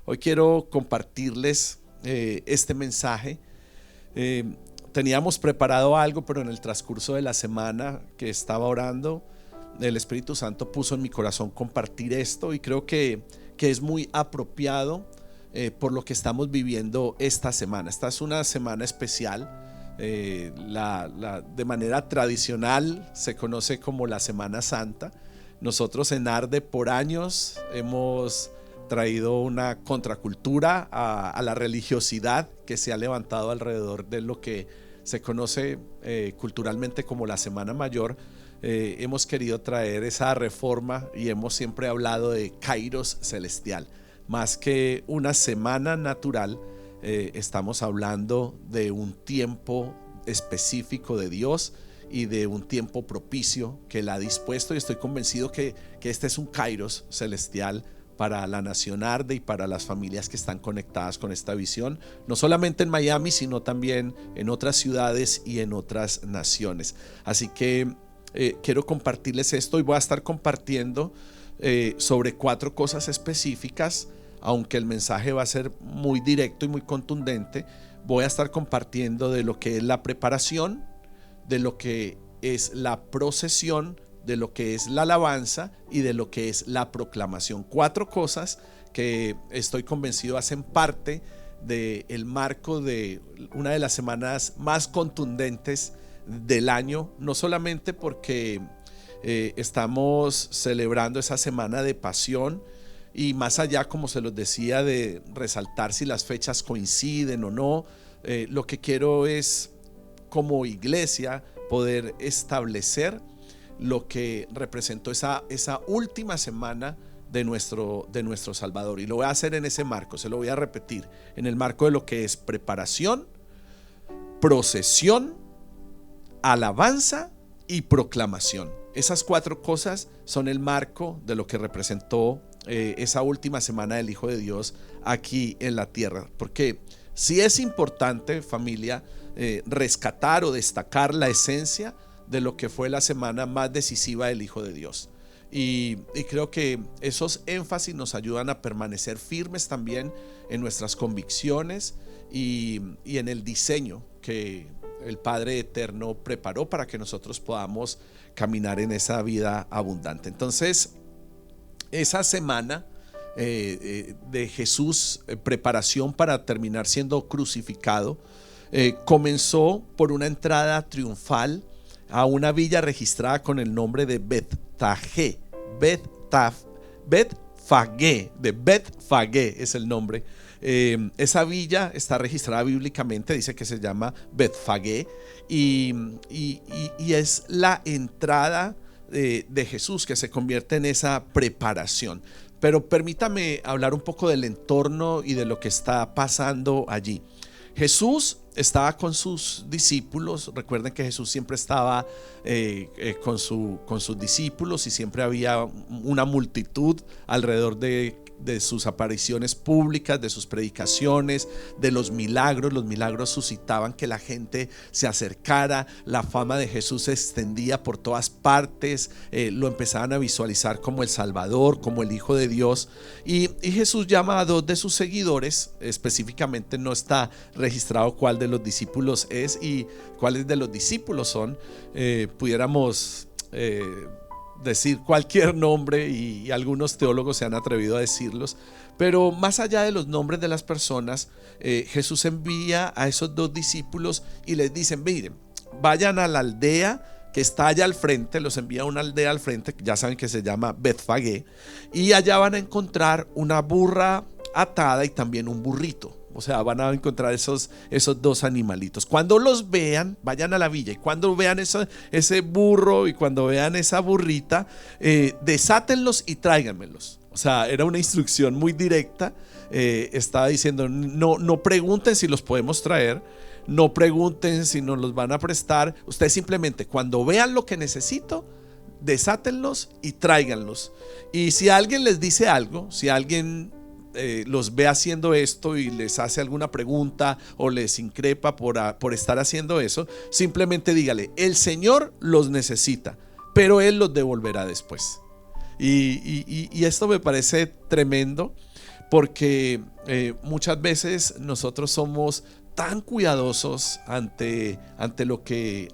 Hoy quiero compartirles este mensaje. Teníamos preparado algo, pero en el transcurso de la semana que estaba orando, el Espíritu Santo puso en mi corazón compartir esto, y creo que es muy apropiado por lo que estamos viviendo esta semana. Esta es una semana especial. De manera tradicional se conoce como la Semana Santa. Nosotros en Arde por años hemos traído una contracultura a la religiosidad que se ha levantado alrededor de lo que se conoce culturalmente como la Semana Mayor. Hemos querido traer esa reforma y hemos siempre hablado de Kairos celestial. Más que una semana natural, estamos hablando de un tiempo específico de Dios y de un tiempo propicio que Él ha dispuesto, y estoy convencido que este es un Kairos celestial para la nación Arde y para las familias que están conectadas con esta visión, no solamente en Miami, sino también en otras ciudades y en otras naciones. Así que quiero compartirles esto, y voy a estar compartiendo sobre 4 cosas específicas. Aunque el mensaje va a ser muy directo y muy contundente, voy a estar compartiendo de lo que es la preparación, de lo que es la procesión, de lo que es la alabanza y de lo que es la proclamación. 4 cosas que estoy convencido hacen parte del marco de una de las semanas más contundentes del año, no solamente porque estamos celebrando esa semana de pasión, y más allá, como se los decía, de resaltar si las fechas coinciden o no, lo que quiero es, como iglesia, poder establecer lo que representó esa última semana de nuestro Salvador. Y lo voy a hacer en ese marco, se lo voy a repetir, en el marco de lo que es preparación, procesión, alabanza y proclamación. Esas 4 cosas son el marco de lo que representó esa última semana del Hijo de Dios aquí en la tierra. Porque sí es importante, familia, rescatar o destacar la esencia de lo que fue la semana más decisiva del Hijo de Dios. Y creo que esos énfasis nos ayudan a permanecer firmes también en nuestras convicciones y en el diseño que el Padre Eterno preparó para que nosotros podamos caminar en esa vida abundante. Entonces, esa semana de Jesús, preparación para terminar siendo crucificado, comenzó por una entrada triunfal a una villa registrada con el nombre de Betfagé. Betfagé es el nombre. Esa villa está registrada bíblicamente, dice que se llama Betfagé, y es la entrada de Jesús, que se convierte en esa preparación. Pero permítame hablar un poco del entorno y de lo que está pasando allí. Jesús estaba con sus discípulos. Recuerden que Jesús siempre estaba con sus discípulos, y siempre había una multitud alrededor de sus apariciones públicas, de sus predicaciones, de los milagros. Los milagros suscitaban que la gente se acercara, la fama de Jesús se extendía por todas partes, lo empezaban a visualizar como el Salvador, como el Hijo de Dios, y Jesús llama a 2 de sus seguidores. Específicamente no está registrado cuál de los discípulos es y cuáles de los discípulos son. Pudiéramos decir cualquier nombre, y algunos teólogos se han atrevido a decirlos, pero más allá de los nombres de las personas, Jesús envía a esos 2 discípulos y les dicen: miren, vayan a la aldea que está allá al frente. Los envía a una aldea al frente, ya saben que se llama Betfagé, y allá van a encontrar una burra atada y también un burrito. O sea, van a encontrar esos 2 animalitos. Cuando los vean, vayan a la villa, y cuando vean ese burro y cuando vean esa burrita, desátenlos y tráiganmelos. O sea, era una instrucción muy directa. Estaba diciendo: no pregunten si los podemos traer, no pregunten si nos los van a prestar. Ustedes simplemente, cuando vean lo que necesito, desátenlos y tráiganlos. Y si alguien les dice algo, si alguien los ve haciendo esto y les hace alguna pregunta o les increpa por estar haciendo eso, simplemente dígale: el Señor los necesita, pero Él los devolverá después. Y esto me parece tremendo, porque muchas veces nosotros somos tan cuidadosos ante lo que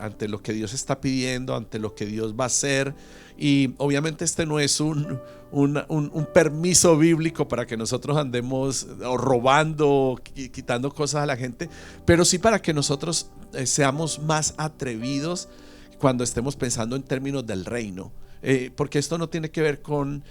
Dios está pidiendo, ante lo que Dios va a hacer. Y obviamente este no es un permiso bíblico para que nosotros andemos robando, quitando cosas a la gente, pero sí para que nosotros seamos más atrevidos cuando estemos pensando en términos del reino. Porque esto no tiene que ver con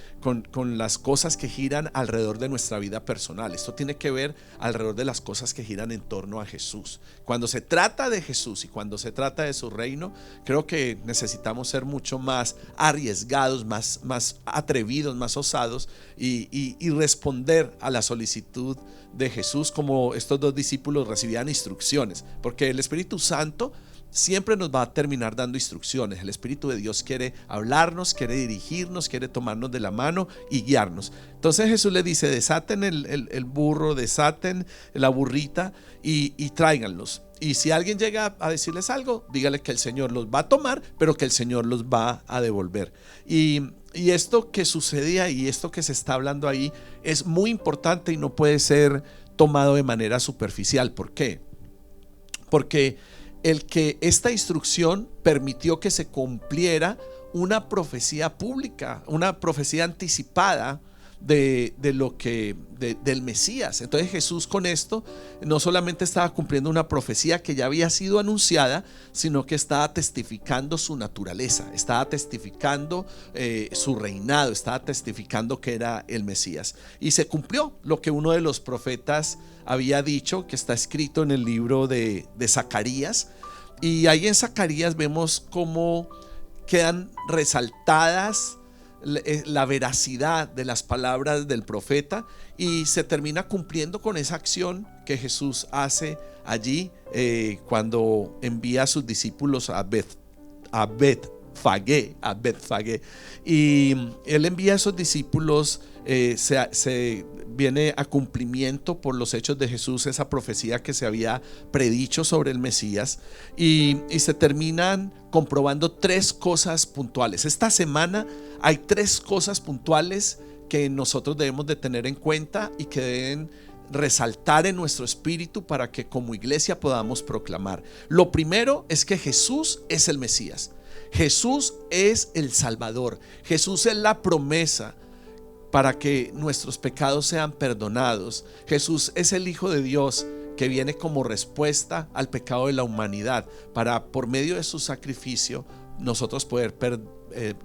las cosas que giran alrededor de nuestra vida personal. Esto tiene que ver alrededor de las cosas que giran en torno a Jesús. Cuando se trata de Jesús y cuando se trata de su reino, creo que necesitamos ser mucho más arriesgados, más atrevidos, más osados y responder a la solicitud de Jesús, como estos dos discípulos recibían instrucciones, porque el Espíritu Santo siempre nos va a terminar dando instrucciones. El Espíritu de Dios quiere hablarnos, quiere dirigirnos, quiere tomarnos de la mano y guiarnos. Entonces Jesús le dice: desaten el burro, desaten la burrita y tráiganlos. Y si alguien llega a decirles algo, dígale que el Señor los va a tomar, pero que el Señor los va a devolver. Y esto que sucede ahí, esto que se está hablando ahí, es muy importante y no puede ser tomado de manera superficial. ¿Por qué? Porque el que esta instrucción permitió que se cumpliera una profecía pública, una profecía anticipada del Mesías. Entonces Jesús con esto no solamente estaba cumpliendo una profecía que ya había sido anunciada, sino que estaba testificando su naturaleza, estaba testificando su reinado, estaba testificando que era el Mesías. Y se cumplió lo que uno de los profetas había dicho, que está escrito en el libro de Zacarías. Y ahí en Zacarías vemos cómo quedan resaltadas la veracidad de las palabras del profeta, y se termina cumpliendo con esa acción que Jesús hace allí cuando envía a sus discípulos a Betfagé, y él envía a esos discípulos. Se viene a cumplimiento por los hechos de Jesús esa profecía que se había predicho sobre el Mesías, y se terminan comprobando tres cosas puntuales. Esta semana hay tres cosas puntuales que nosotros debemos de tener en cuenta y que deben resaltar en nuestro espíritu para que como iglesia podamos proclamar. Lo primero es que Jesús es el Mesías. Jesús es el Salvador. Jesús es la promesa para que nuestros pecados sean perdonados. Jesús es el Hijo de Dios que viene como respuesta al pecado de la humanidad, para por medio de su sacrificio nosotros poder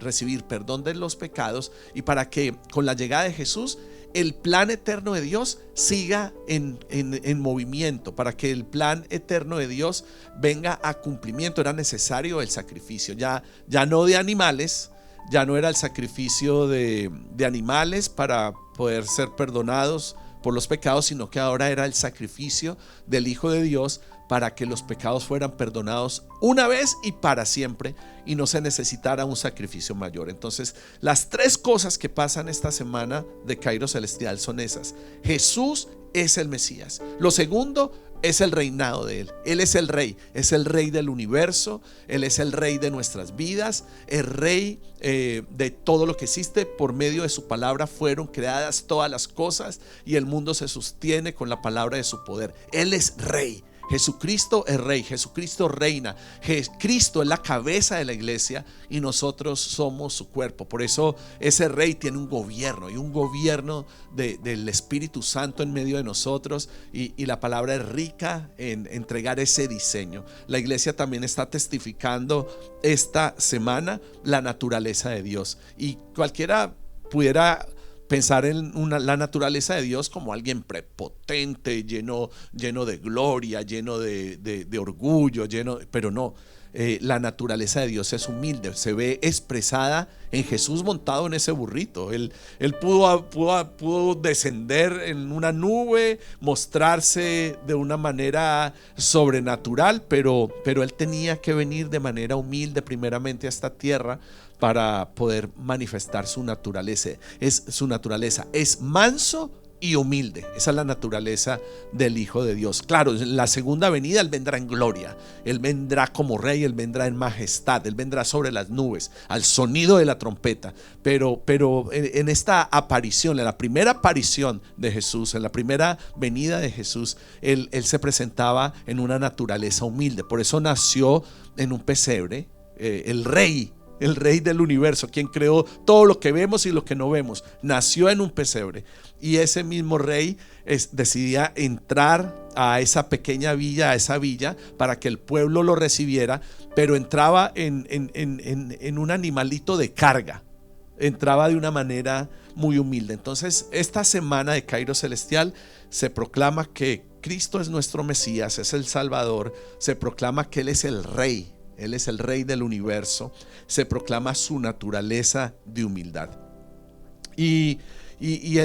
recibir perdón de los pecados, y para que con la llegada de Jesús el plan eterno de Dios siga en movimiento. Para que el plan eterno de Dios venga a cumplimiento era necesario el sacrificio, ya no de animales. Ya no era el sacrificio de animales para poder ser perdonados por los pecados, sino que ahora era el sacrificio del Hijo de Dios para que los pecados fueran perdonados una vez y para siempre, y no se necesitara un sacrificio mayor. Entonces, las tres cosas que pasan esta semana de Kairos Celestial son esas: Jesús es el Mesías. Lo segundo es el reinado de Él. Él es el rey del universo. Él es el rey de nuestras vidas, el rey de todo lo que existe. Por medio de su palabra fueron creadas todas las cosas, y el mundo se sostiene con la palabra de su poder. Él es rey. Jesucristo es rey, Jesucristo reina, Cristo es la cabeza de la iglesia y nosotros somos su cuerpo. Por eso ese rey tiene un gobierno, y un gobierno del Espíritu Santo en medio de nosotros, y la palabra es rica en entregar ese diseño. La iglesia también está testificando esta semana la naturaleza de Dios, y cualquiera pudiera pensar en la naturaleza de Dios como alguien prepotente, lleno de gloria, lleno de orgullo, pero no. La naturaleza de Dios es humilde, se ve expresada en Jesús montado en ese burrito. Él pudo descender en una nube, mostrarse de una manera sobrenatural, pero él tenía que venir de manera humilde primeramente a esta tierra para poder manifestar su naturaleza. Es manso y humilde. Esa es la naturaleza del Hijo de Dios. Claro, en la segunda venida Él vendrá en gloria, Él vendrá como rey, Él vendrá en majestad, Él vendrá sobre las nubes, al sonido de la trompeta. Pero en esta aparición, en la primera aparición de Jesús, en la primera venida de Jesús, Él se presentaba en una naturaleza humilde. Por eso nació en un pesebre, el rey del universo, quien creó todo lo que vemos y lo que no vemos, nació en un pesebre. Y ese mismo rey decidía entrar a esa pequeña villa, a esa villa, para que el pueblo lo recibiera, pero entraba en un animalito de carga, entraba de una manera muy humilde. Entonces, esta semana de Cairo Celestial se proclama que Cristo es nuestro Mesías, es el Salvador, se proclama que Él es el Rey. Él es el Rey del universo. Se proclama su naturaleza de humildad. Y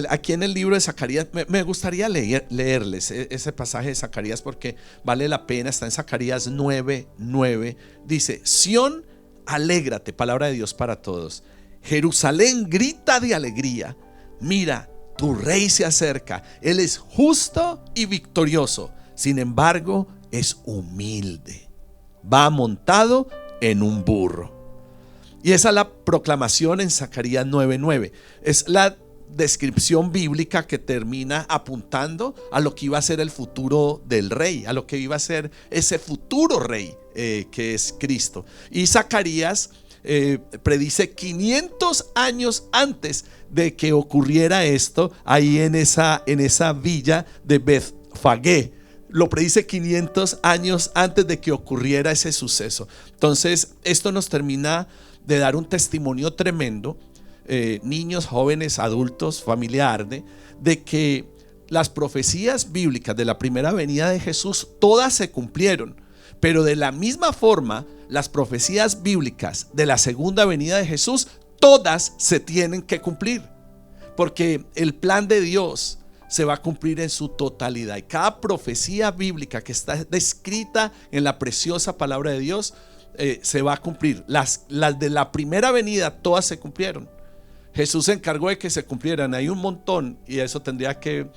aquí en el libro de Zacarías me gustaría leerles ese pasaje de Zacarías, porque vale la pena. Está en Zacarías 9:9. Dice: Sión, alégrate, palabra de Dios para todos. Jerusalén, grita de alegría. Mira, tu rey se acerca. Él es justo y victorioso. Sin embargo, es humilde. Va montado en un burro. Y esa es la proclamación en Zacarías 9:9. Es la descripción bíblica que termina apuntando a lo que iba a ser el futuro del rey, a lo que iba a ser ese futuro rey que es Cristo. Y Zacarías predice 500 años antes de que ocurriera esto, ahí en esa villa de Beth-Fagé. Lo predice 500 años antes de que ocurriera ese suceso. Entonces, esto nos termina de dar un testimonio tremendo, niños, jóvenes, adultos, familia Arde, de que las profecías bíblicas de la primera venida de Jesús todas se cumplieron. Pero de la misma forma, las profecías bíblicas de la segunda venida de Jesús todas se tienen que cumplir, porque el plan de Dios se va a cumplir en su totalidad. Y cada profecía bíblica que está descrita en la preciosa palabra de Dios se va a cumplir. Las de la primera venida todas se cumplieron. Jesús se encargó de que se cumplieran. Hay un montón, y eso tendría que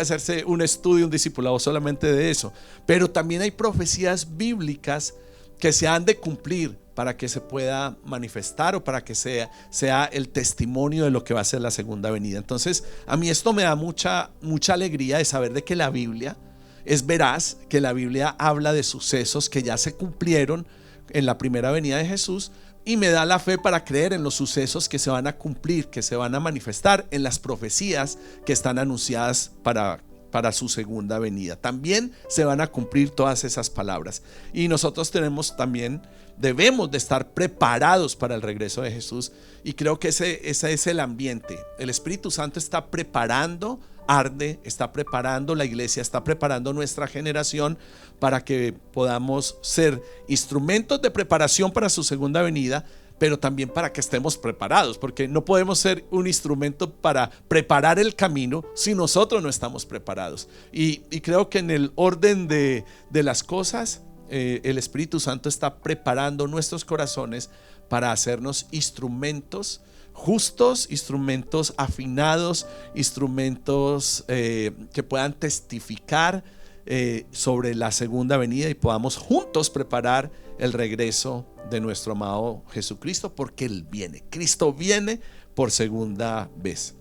hacerse un estudio, un discipulado solamente de eso. Pero también hay profecías bíblicas que se han de cumplir para que se pueda manifestar, o para que sea el testimonio de lo que va a ser la segunda venida. Entonces, a mí esto me da mucha alegría de saber de que la Biblia es veraz, que la Biblia habla de sucesos que ya se cumplieron en la primera venida de Jesús, y me da la fe para creer en los sucesos que se van a cumplir, que se van a manifestar en las profecías que están anunciadas para su segunda venida. También se van a cumplir todas esas palabras, y nosotros debemos de estar preparados para el regreso de Jesús. Y creo que ese es el ambiente. El Espíritu Santo está preparando Arde, está preparando la iglesia, está preparando nuestra generación para que podamos ser instrumentos de preparación para su segunda venida, pero también para que estemos preparados, porque no podemos ser un instrumento para preparar el camino si nosotros no estamos preparados. Y creo que en el orden de las cosas, el Espíritu Santo está preparando nuestros corazones para hacernos instrumentos justos, instrumentos afinados, instrumentos que puedan testificar sobre la segunda venida, y podamos juntos preparar el regreso de nuestro amado Jesucristo, porque Él viene. Cristo viene por segunda vez.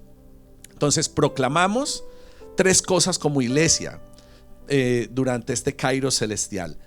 Entonces, proclamamos tres cosas como iglesia durante este Cairo celestial.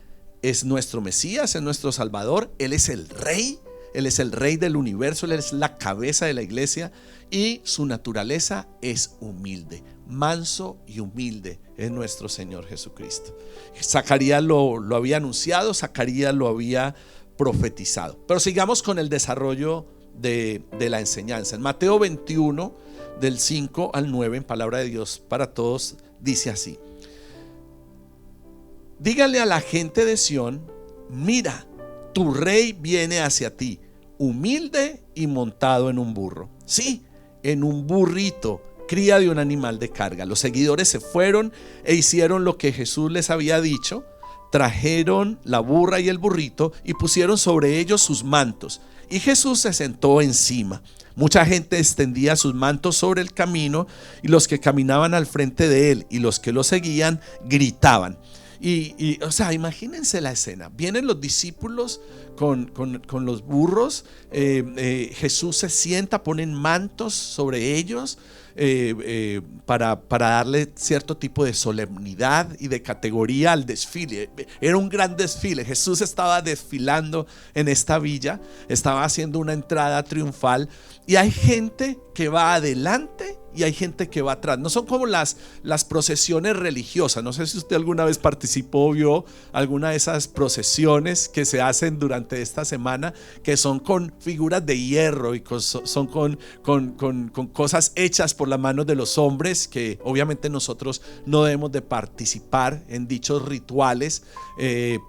Es nuestro Mesías, es nuestro Salvador, Él es el Rey. Él es el Rey del universo, Él es la cabeza de la iglesia, y su naturaleza es humilde, manso y humilde es nuestro Señor Jesucristo. Zacarías lo había anunciado, Zacarías lo había profetizado. Pero sigamos con el desarrollo de la enseñanza. En Mateo 21, del 5 al 9, en palabra de Dios para todos, dice así: díganle a la gente de Sión: mira, tu rey viene hacia ti, humilde y montado en un burro. Sí, en un burrito, cría de un animal de carga. Los seguidores se fueron e hicieron lo que Jesús les había dicho. Trajeron la burra y el burrito y pusieron sobre ellos sus mantos, y Jesús se sentó encima. Mucha gente extendía sus mantos sobre el camino, y los que caminaban al frente de él y los que lo seguían gritaban. O sea, imagínense la escena. Vienen los discípulos con los burros. Jesús se sienta, ponen mantos sobre ellos para darle cierto tipo de solemnidad y de categoría al desfile. Era un gran desfile. Jesús estaba desfilando en esta villa, estaba haciendo una entrada triunfal, y hay gente que va adelante y hay gente que va atrás. No son como las procesiones religiosas. No sé si usted alguna vez participó o vio alguna de esas procesiones que se hacen durante esta semana, que son con figuras de hierro y son con cosas hechas por las manos de los hombres, que obviamente nosotros no debemos de participar en dichos rituales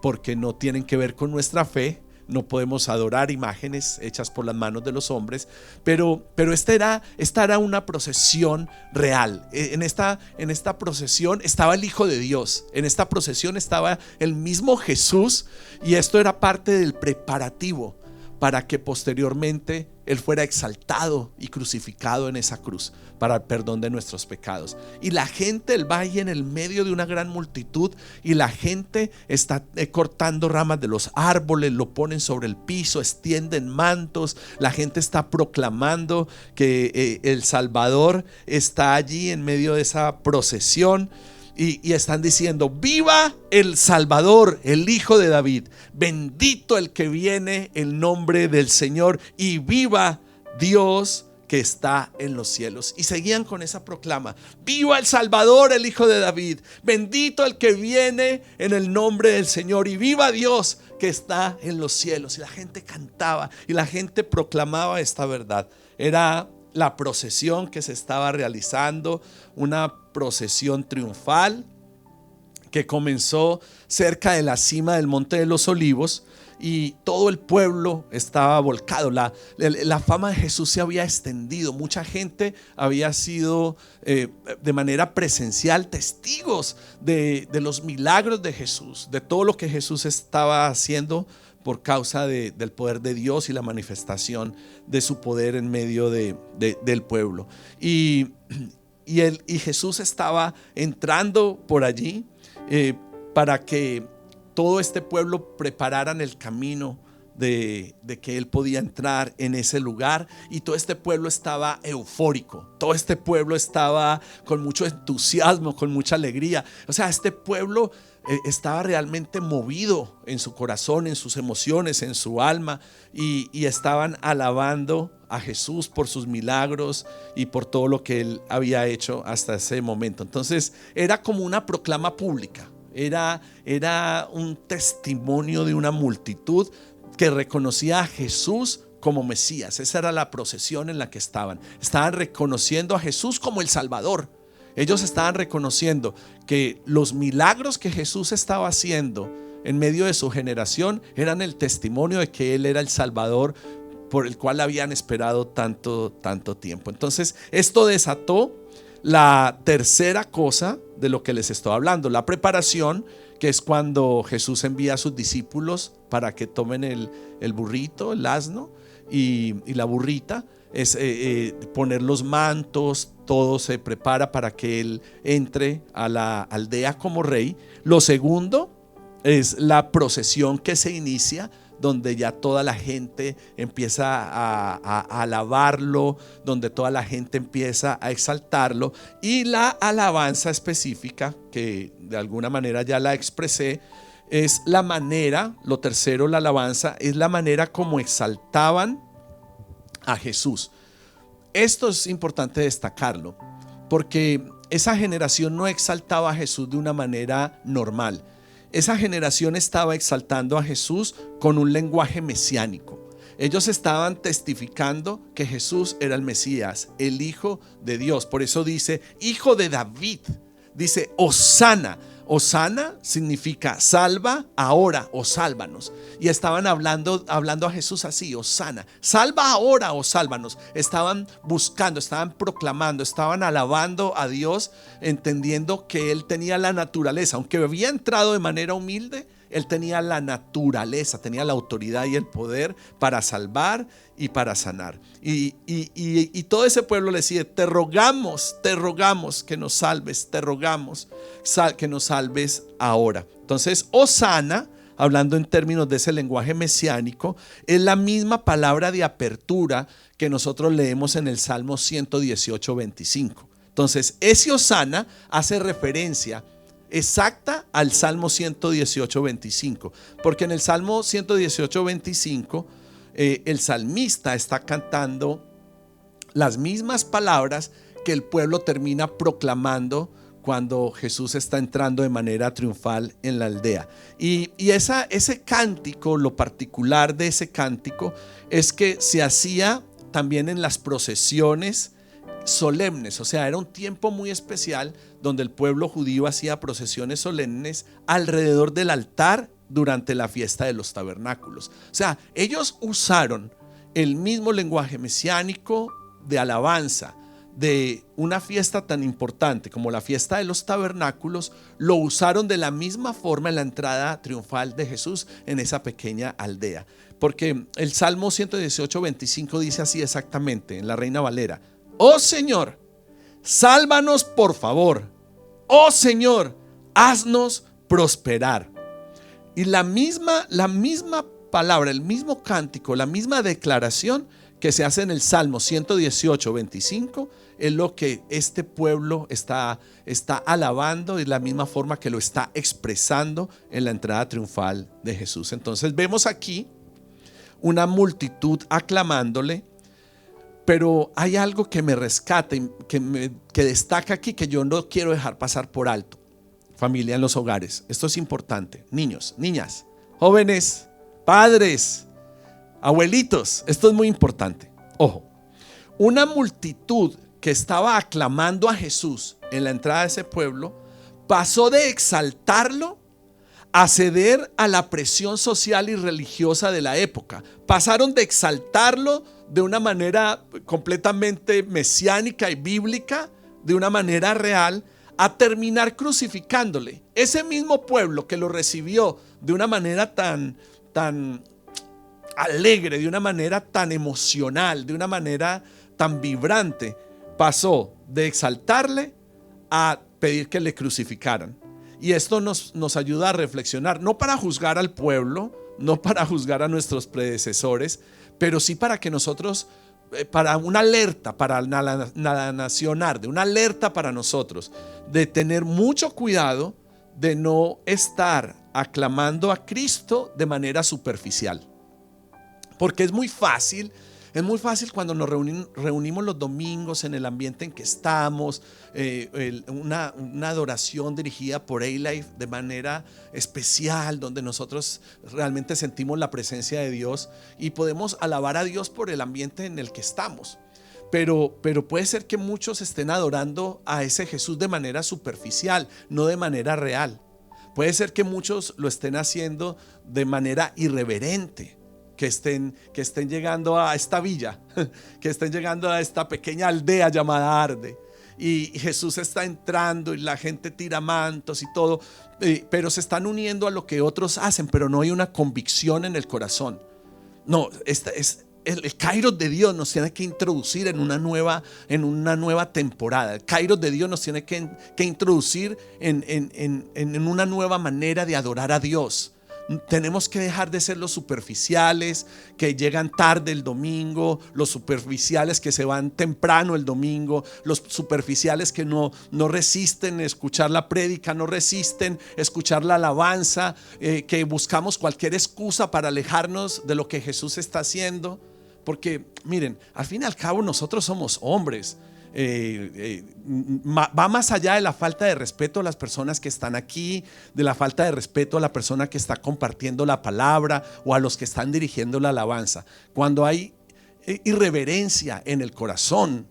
porque no tienen que ver con nuestra fe. No podemos adorar imágenes hechas por las manos de los hombres, pero esta era una procesión real. En esta procesión estaba el Hijo de Dios, en esta procesión estaba el mismo Jesús, y esto era parte del preparativo para que posteriormente Él fuera exaltado y crucificado en esa cruz para el perdón de nuestros pecados. Y la gente, Él va ahí en el medio de una gran multitud, y la gente está cortando ramas de los árboles, lo ponen sobre el piso, extienden mantos. La gente está proclamando que el Salvador está allí en medio de esa procesión. Y están diciendo: viva el Salvador, el Hijo de David, bendito el que viene en nombre del Señor, y viva Dios que está en los cielos. Y seguían con esa proclama: viva el Salvador, el Hijo de David, bendito el que viene en el nombre del Señor, y viva Dios que está en los cielos. Y la gente cantaba y la gente proclamaba esta verdad. Era la procesión que se estaba realizando, una procesión triunfal que comenzó cerca de la cima del Monte de los Olivos, y todo el pueblo estaba volcado. La fama de Jesús se había extendido. Mucha gente había sido de manera presencial testigos de los milagros de Jesús, de todo lo que Jesús estaba haciendo por causa del poder de Dios y la manifestación de su poder en medio del pueblo. Y Jesús estaba entrando por allí para que todo este pueblo prepararan el camino de que Él podía entrar en ese lugar. Y todo este pueblo estaba eufórico, todo este pueblo estaba con mucho entusiasmo, con mucha alegría. O sea, este pueblo estaba realmente movido en su corazón, en sus emociones, en su alma, y estaban alabando a Jesús por sus milagros y por todo lo que Él había hecho hasta ese momento. Entonces era como una proclama pública, era un testimonio de una multitud que reconocía a Jesús como Mesías. Esa era la procesión en la que estaban reconociendo a Jesús como el Salvador. Ellos estaban reconociendo que los milagros que Jesús estaba haciendo en medio de su generación eran el testimonio de que Él era el Salvador por el cual habían esperado tanto tiempo. Entonces esto desató la tercera cosa de lo que les estoy hablando: la preparación, que es cuando Jesús envía a sus discípulos para que tomen el burrito, el asno y la burrita. Es poner los mantos, todo se prepara para que Él entre a la aldea como rey. Lo segundo es la procesión que se inicia, donde ya toda la gente empieza a alabarlo, donde toda la gente empieza a exaltarlo. Y la alabanza específica, que de alguna manera ya la expresé, es la manera, lo tercero, la alabanza, es la manera como exaltaban a Jesús. Esto es importante destacarlo, porque esa generación no exaltaba a Jesús de una manera normal. Esa generación estaba exaltando a Jesús con un lenguaje mesiánico. Ellos estaban testificando que Jesús era el Mesías, el Hijo de Dios. Por eso dice Hijo de David, dice Hosana. Hosana significa salva ahora o sálvanos. Y estaban hablando a Jesús así: Hosana, salva ahora o sálvanos. Estaban buscando, estaban proclamando, estaban alabando a Dios, entendiendo que Él tenía la naturaleza. Aunque había entrado de manera humilde, Él tenía la naturaleza, tenía la autoridad y el poder para salvar y para sanar. Y todo ese pueblo le decía: te rogamos que nos salves, te rogamos que nos salves ahora. Entonces, Hosana, hablando en términos de ese lenguaje mesiánico, es la misma palabra de apertura que nosotros leemos en el Salmo 118:25. Entonces, ese Hosana hace referencia exacta al Salmo 118:25, porque en el Salmo 118:25 el salmista está cantando las mismas palabras que el pueblo termina proclamando cuando Jesús está entrando de manera triunfal en la aldea. Y ese cántico, lo particular de ese cántico es que se hacía también en las procesiones solemnes. O sea, era un tiempo muy especial donde el pueblo judío hacía procesiones solemnes alrededor del altar durante la fiesta de los tabernáculos. O sea, ellos usaron el mismo lenguaje mesiánico de alabanza de una fiesta tan importante como la fiesta de los tabernáculos. Lo usaron de la misma forma en la entrada triunfal de Jesús en esa pequeña aldea, porque el Salmo 118:25 dice así exactamente en la Reina Valera: oh Señor, sálvanos por favor. Oh Señor, haznos prosperar. Y la misma palabra, el mismo cántico, la misma declaración que se hace en el Salmo 118:25 es lo que este pueblo está alabando, y la misma forma que lo está expresando en la entrada triunfal de Jesús. Entonces vemos aquí una multitud aclamándole, pero hay algo que me rescata y que destaca aquí, que yo no quiero dejar pasar por alto. Familia en los hogares, esto es importante. Niños, niñas, jóvenes, padres, abuelitos, esto es muy importante. Ojo, una multitud que estaba aclamando a Jesús en la entrada de ese pueblo pasó de exaltarlo a ceder a la presión social y religiosa de la época. Pasaron de exaltarlo de una manera completamente mesiánica y bíblica, de una manera real, a terminar crucificándole. Ese mismo pueblo que lo recibió de una manera tan alegre, de una manera tan emocional, de una manera tan vibrante, pasó de exaltarle a pedir que le crucificaran. Y esto nos ayuda a reflexionar, no para juzgar al pueblo, no para juzgar a nuestros predecesores, pero sí para que nosotros, para una alerta para la nación arde, una alerta para nosotros de tener mucho cuidado de no estar aclamando a Cristo de manera superficial. Porque es muy fácil cuando nos reunimos los domingos en el ambiente en que estamos, una adoración dirigida por A-Life de manera especial, donde nosotros realmente sentimos la presencia de Dios y podemos alabar a Dios por el ambiente en el que estamos. Pero puede ser que muchos estén adorando a ese Jesús de manera superficial, no de manera real. Puede ser que muchos lo estén haciendo de manera irreverente, que estén llegando a esta villa, que estén llegando a esta pequeña aldea llamada Arde, y Jesús está entrando y la gente tira mantos y todo, pero se están uniendo a lo que otros hacen, pero no hay una convicción en el corazón. No, el Kairos de Dios nos tiene que introducir en una nueva temporada. El Kairos de Dios nos tiene que introducir en una nueva manera de adorar a Dios. Tenemos que dejar de ser los superficiales que llegan tarde el domingo, los superficiales que se van temprano el domingo, los superficiales que no resisten escuchar la prédica, no resisten escuchar la alabanza, que buscamos cualquier excusa para alejarnos de lo que Jesús está haciendo. Porque miren, al fin y al cabo nosotros somos hombres. Va más allá de la falta de respeto a las personas que están aquí, de la falta de respeto a la persona que está compartiendo la palabra o a los que están dirigiendo la alabanza. Cuando hay irreverencia en el corazón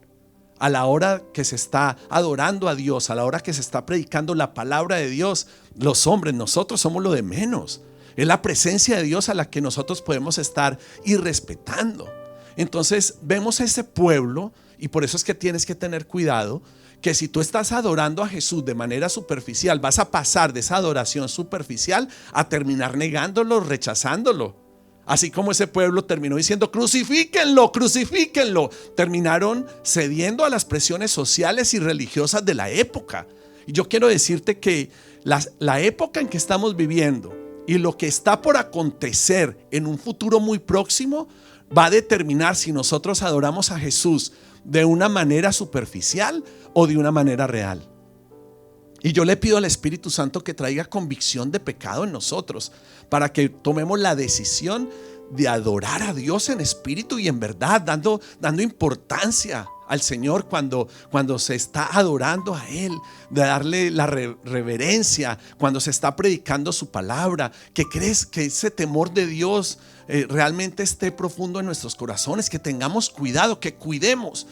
a la hora que se está adorando a Dios, a la hora que se está predicando la palabra de Dios, los hombres, nosotros somos lo de menos. Es la presencia de Dios a la que nosotros podemos estar irrespetando. Entonces vemos a ese pueblo, y por eso es que tienes que tener cuidado, que si tú estás adorando a Jesús de manera superficial, vas a pasar de esa adoración superficial a terminar negándolo, rechazándolo. Así como ese pueblo terminó diciendo crucifíquenlo, crucifíquenlo, terminaron cediendo a las presiones sociales y religiosas de la época. Y yo quiero decirte que la época en que estamos viviendo y lo que está por acontecer en un futuro muy próximo va a determinar si nosotros adoramos a Jesús de una manera superficial o de una manera real. Y yo le pido al Espíritu Santo que traiga convicción de pecado en nosotros, para que tomemos la decisión de adorar a Dios en espíritu y en verdad, dando importancia al Señor cuando se está adorando a Él, de darle la reverencia cuando se está predicando su palabra, que crees que ese temor de Dios realmente esté profundo en nuestros corazones, que tengamos cuidado, que cuidemos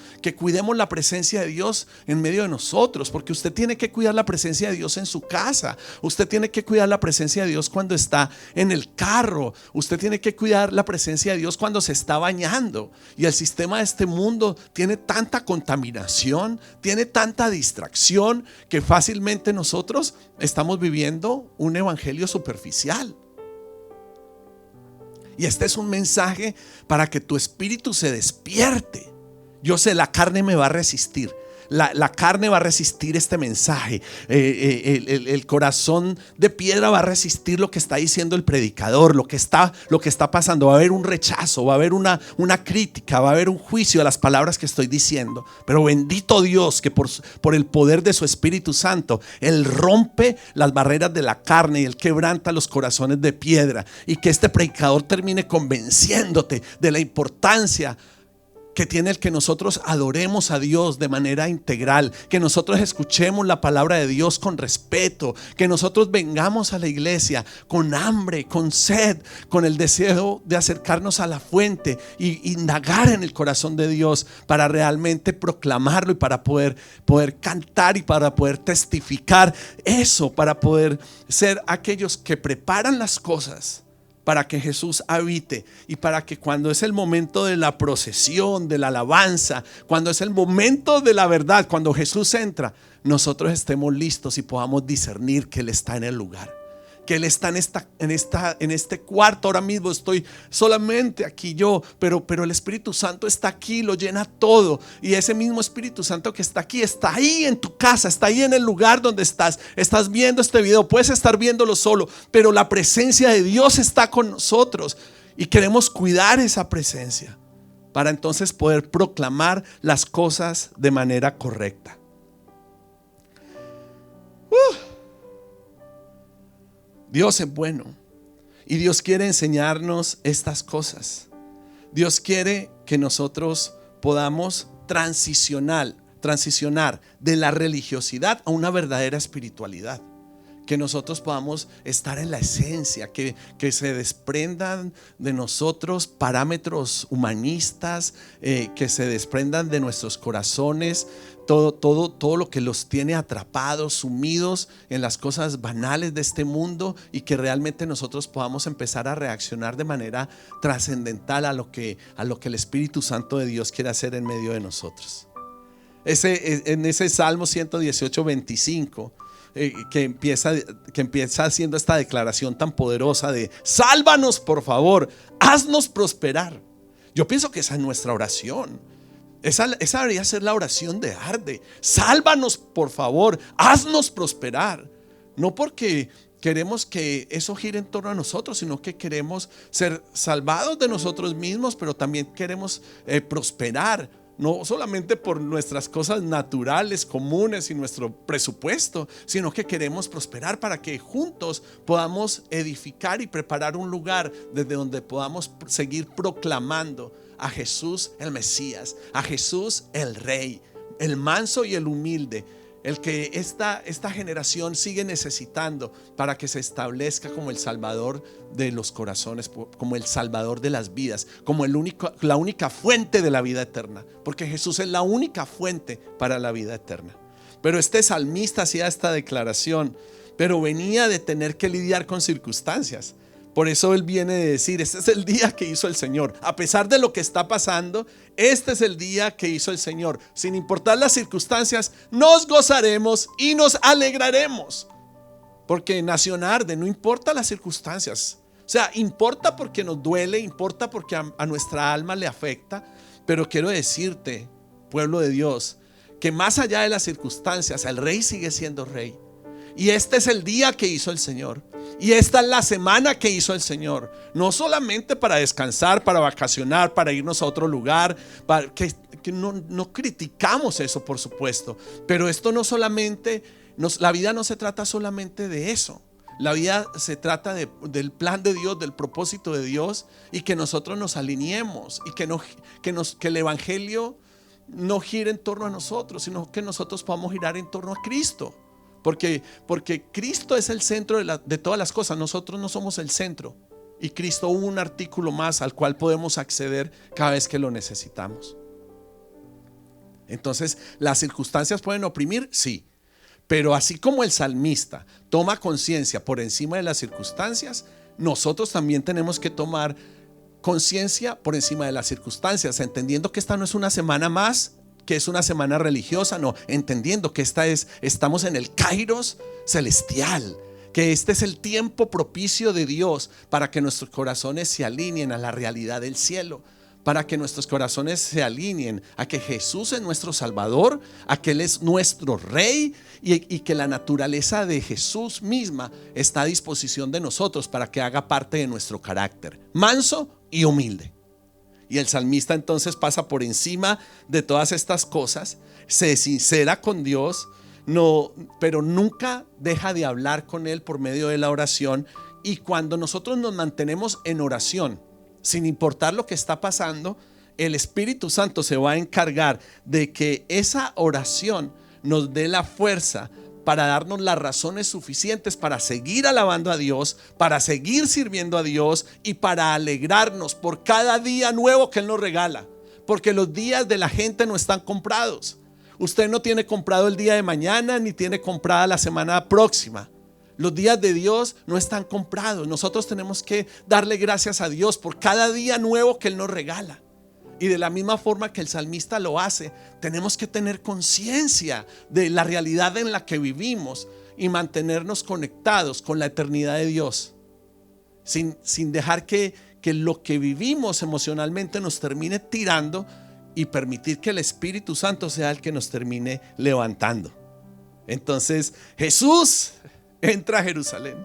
la presencia de Dios en medio de nosotros, porque usted tiene que cuidar la presencia de Dios en su casa, usted tiene que cuidar la presencia de Dios cuando está en el carro, usted tiene que cuidar la presencia de Dios cuando se está bañando. Y el sistema de este mundo tiene tanta contaminación, tiene tanta distracción, que fácilmente nosotros estamos viviendo un evangelio superficial. Y este es un mensaje para que tu espíritu se despierte. Yo sé, la carne me va a resistir. La carne va a resistir este mensaje. El corazón de piedra va a resistir lo que está diciendo el predicador, lo que está pasando. Va a haber un rechazo, va a haber una crítica, va a haber un juicio a las palabras que estoy diciendo. Pero bendito Dios que por el poder de su Espíritu Santo, Él rompe las barreras de la carne y Él quebranta los corazones de piedra. Y que este predicador termine convenciéndote de la importancia que tiene el que nosotros adoremos a Dios de manera integral, que nosotros escuchemos la palabra de Dios con respeto, que nosotros vengamos a la iglesia con hambre, con sed, con el deseo de acercarnos a la fuente y indagar en el corazón de Dios para realmente proclamarlo y para poder cantar y para poder testificar eso, para poder ser aquellos que preparan las cosas para que Jesús habite, y para que cuando es el momento de la procesión, de la alabanza, cuando es el momento de la verdad, cuando Jesús entra, nosotros estemos listos y podamos discernir que Él está en el lugar, que Él está en este cuarto. Ahora mismo estoy solamente aquí yo, pero el Espíritu Santo está aquí, lo llena todo. Y ese mismo Espíritu Santo que está aquí, está ahí en tu casa, está ahí en el lugar donde estás viendo este video. Puedes estar viéndolo solo, pero la presencia de Dios está con nosotros y queremos cuidar esa presencia para entonces poder proclamar las cosas de manera correcta. Dios es bueno y Dios quiere enseñarnos estas cosas. Dios quiere que nosotros podamos transicionar de la religiosidad a una verdadera espiritualidad. Que nosotros podamos estar en la esencia, que se desprendan de nosotros parámetros humanistas, que se desprendan de nuestros corazones todo lo que los tiene atrapados, sumidos en las cosas banales de este mundo, y que realmente nosotros podamos empezar a reaccionar de manera trascendental a lo que el Espíritu Santo de Dios quiere hacer en medio de nosotros. En ese Salmo 118, 25, que empieza haciendo esta declaración tan poderosa de: sálvanos por favor, haznos prosperar. Yo pienso que esa es nuestra oración. Esa debería ser la oración de Arde. Sálvanos por favor, haznos prosperar. No porque queremos que eso gire en torno a nosotros, sino que queremos ser salvados de nosotros mismos, pero también queremos prosperar. No solamente por nuestras cosas naturales, comunes y nuestro presupuesto, sino que queremos prosperar para que juntos podamos edificar y preparar un lugar desde donde podamos seguir proclamando a Jesús el Mesías, a Jesús el Rey, el manso y el humilde, el que esta generación sigue necesitando para que se establezca como el Salvador de los corazones, como el Salvador de las vidas, como la única fuente de la vida eterna, porque Jesús es la única fuente para la vida eterna. Pero este salmista hacía esta declaración, pero venía de tener que lidiar con circunstancias, Por eso Él viene de decir, este es el día que hizo el Señor. A pesar de lo que está pasando, este es el día que hizo el Señor. Sin importar las circunstancias, nos gozaremos y nos alegraremos. Porque nación arde, no importa las circunstancias. O sea, importa porque nos duele, importa porque a nuestra alma le afecta. Pero quiero decirte, pueblo de Dios, que más allá de las circunstancias, el Rey sigue siendo Rey. Y este es el día que hizo el Señor. Y esta es la semana que hizo el Señor. No solamente para descansar, para vacacionar, para irnos a otro lugar. Que no criticamos eso, por supuesto. Pero esto no solamente, la vida no se trata solamente de eso. La vida se trata del plan de Dios, del propósito de Dios. Y que nosotros nos alineemos. Y que el Evangelio no gire en torno a nosotros, sino que nosotros podamos girar en torno a Cristo. Porque Cristo es el centro de todas las cosas. Nosotros no somos el centro. Y Cristo es un artículo más al cual podemos acceder cada vez que lo necesitamos. Entonces, ¿las circunstancias pueden oprimir? Sí. Pero así como el salmista toma conciencia por encima de las circunstancias, nosotros también tenemos que tomar conciencia por encima de las circunstancias, entendiendo que esta no es una semana más, que es una semana religiosa, no, entendiendo que estamos en el Kairos celestial, que este es el tiempo propicio de Dios para que nuestros corazones se alineen a la realidad del cielo, para que nuestros corazones se alineen a que Jesús es nuestro Salvador, a que Él es nuestro Rey y que la naturaleza de Jesús misma está a disposición de nosotros para que haga parte de nuestro carácter, manso y humilde. Y el salmista entonces pasa por encima de todas estas cosas, se sincera con Dios, pero nunca deja de hablar con Él por medio de la oración. Y cuando nosotros nos mantenemos en oración, sin importar lo que está pasando, el Espíritu Santo se va a encargar de que esa oración nos dé la fuerza para darnos las razones suficientes para seguir alabando a Dios, para seguir sirviendo a Dios y para alegrarnos por cada día nuevo que Él nos regala. Porque los días de la gente no están comprados. Usted no tiene comprado el día de mañana ni tiene comprada la semana próxima. Los días de Dios no están comprados. Nosotros tenemos que darle gracias a Dios por cada día nuevo que Él nos regala. Y de la misma forma que el salmista lo hace, tenemos que tener conciencia de la realidad en la que vivimos y mantenernos conectados con la eternidad de Dios, sin dejar que lo que vivimos emocionalmente nos termine tirando y permitir que el Espíritu Santo sea el que nos termine levantando. Entonces Jesús entra a Jerusalén.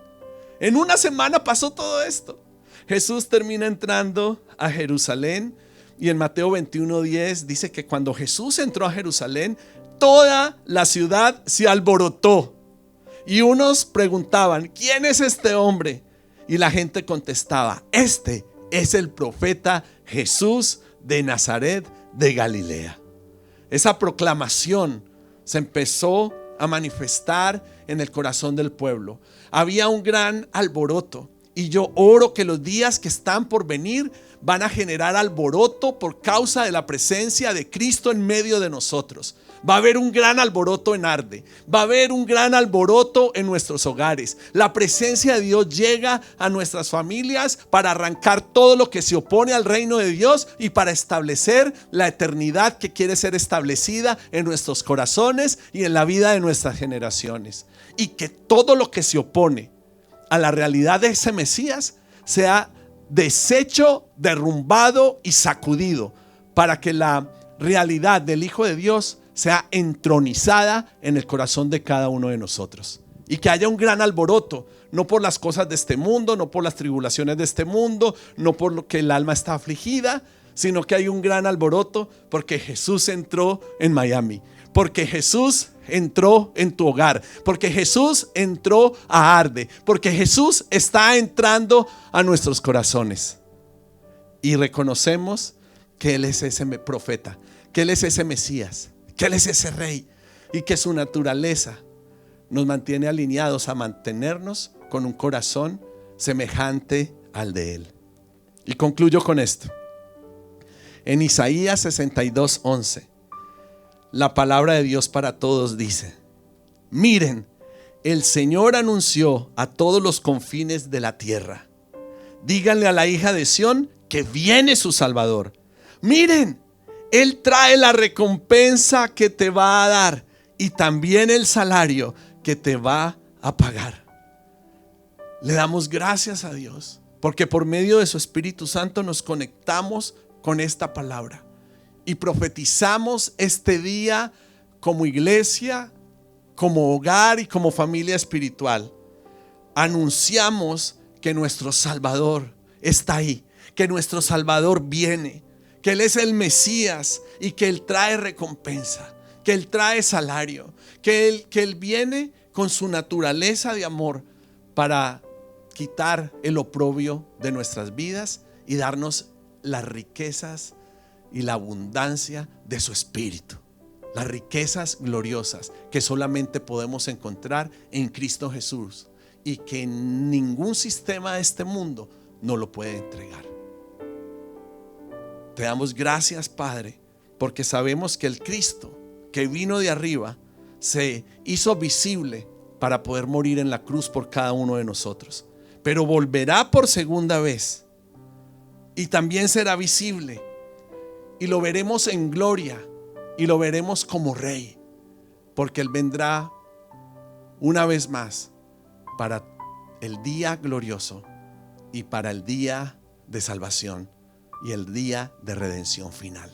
En una semana pasó todo esto. Jesús termina entrando a Jerusalén. Y en Mateo 21:10 dice que cuando Jesús entró a Jerusalén, toda la ciudad se alborotó. Y unos preguntaban, ¿quién es este hombre? Y la gente contestaba, este es el profeta Jesús de Nazaret de Galilea. Esa proclamación se empezó a manifestar en el corazón del pueblo. Había un gran alboroto. Y yo oro que los días que están por venir van a generar alboroto por causa de la presencia de Cristo en medio de nosotros. Va a haber un gran alboroto en Arde. Va a haber un gran alboroto en nuestros hogares. La presencia de Dios llega a nuestras familias para arrancar todo lo que se opone al reino de Dios y para establecer la eternidad que quiere ser establecida en nuestros corazones y en la vida de nuestras generaciones. Y que todo lo que se opone a la realidad de ese Mesías sea deshecho, derrumbado y sacudido, para que la realidad del Hijo de Dios sea entronizada en el corazón de cada uno de nosotros. Y que haya un gran alboroto, no por las cosas de este mundo, no por las tribulaciones de este mundo, no por lo que el alma está afligida, sino que hay un gran alboroto porque Jesús entró en Miami, porque Jesús entró en tu hogar, porque Jesús entró a Arde, porque Jesús está entrando a nuestros corazones. Y reconocemos que Él es ese profeta, que Él es ese Mesías, que Él es ese Rey y que su naturaleza nos mantiene alineados a mantenernos con un corazón semejante al de Él. Y concluyo con esto. En Isaías 62:11 la palabra de Dios para todos dice: miren, el Señor anunció a todos los confines de la tierra, díganle a la hija de Sión que viene su Salvador. Miren, Él trae la recompensa que te va a dar y también el salario que te va a pagar. Le damos gracias a Dios porque por medio de su Espíritu Santo nos conectamos con esta palabra y profetizamos este día como iglesia, como hogar y como familia espiritual. Anunciamos que nuestro Salvador está ahí, que nuestro Salvador viene, que Él es el Mesías y que Él trae recompensa, que Él trae salario, que Él viene con su naturaleza de amor para quitar el oprobio de nuestras vidas y darnos las riquezas y la abundancia de su Espíritu. Las riquezas gloriosas que solamente podemos encontrar en Cristo Jesús y que ningún sistema de este mundo no lo puede entregar. Te damos gracias, Padre, porque sabemos que el Cristo que vino de arriba se hizo visible para poder morir en la cruz por cada uno de nosotros, pero volverá por segunda vez y también será visible y lo veremos en gloria y lo veremos como Rey, porque Él vendrá una vez más para el día glorioso y para el día de salvación y el día de redención final.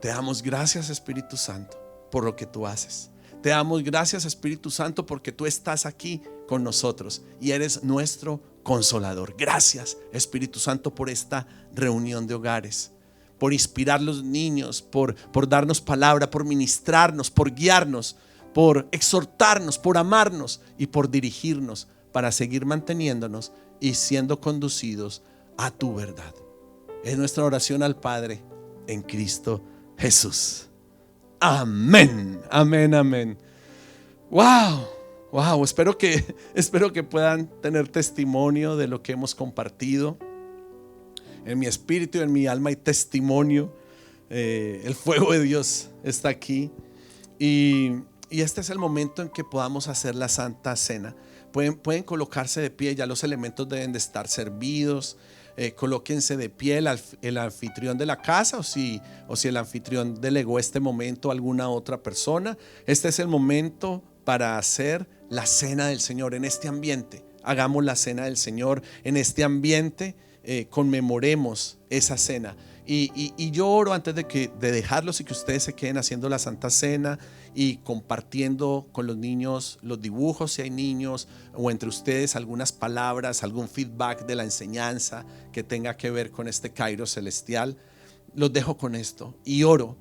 Te damos gracias, Espíritu Santo, por lo que tú haces. Te damos gracias, Espíritu Santo, porque tú estás aquí con nosotros y eres nuestro consolador. Gracias, Espíritu Santo, por esta reunión de hogares, por inspirar a los niños, por darnos palabra, por ministrarnos, por guiarnos, por exhortarnos, por amarnos y por dirigirnos para seguir manteniéndonos y siendo conducidos a tu verdad. Es nuestra oración al Padre en Cristo Jesús. Amén, amén, amén. Wow, espero que puedan tener testimonio de lo que hemos compartido. En mi espíritu y en mi alma hay testimonio. El fuego de Dios está aquí. Y este es el momento en que podamos hacer la Santa Cena. Pueden colocarse de pie, ya los elementos deben de estar servidos. Colóquense de pie el anfitrión de la casa o si el anfitrión delegó este momento a alguna otra persona. Este es el momento para hacer la cena del Señor en este ambiente. Hagamos la cena del Señor en este ambiente, conmemoremos esa cena. Y yo oro antes de dejarlos y que ustedes se queden haciendo la Santa Cena y compartiendo con los niños los dibujos si hay niños, o entre ustedes algunas palabras, algún feedback de la enseñanza que tenga que ver con este Kairos celestial. Los dejo con esto y oro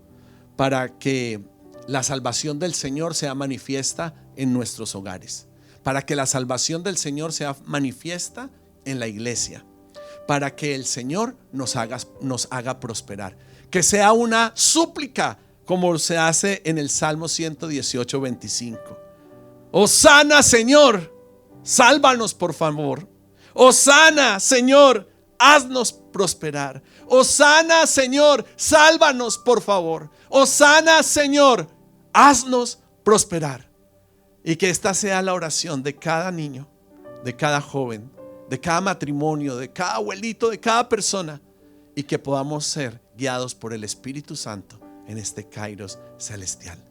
para que la salvación del Señor sea manifiesta en nuestros hogares, para que la salvación del Señor sea manifiesta en la iglesia, para que el Señor nos haga prosperar, que sea una súplica como se hace en el Salmo 118, 25. Hosana, Señor, sálvanos por favor. Hosana, Señor, haznos prosperar. Hosana, Señor, sálvanos por favor. Hosana, Señor, haznos prosperar. Y que esta sea la oración de cada niño, de cada joven, de cada matrimonio, de cada abuelito, de cada persona, y que podamos ser guiados por el Espíritu Santo en este Kairos celestial.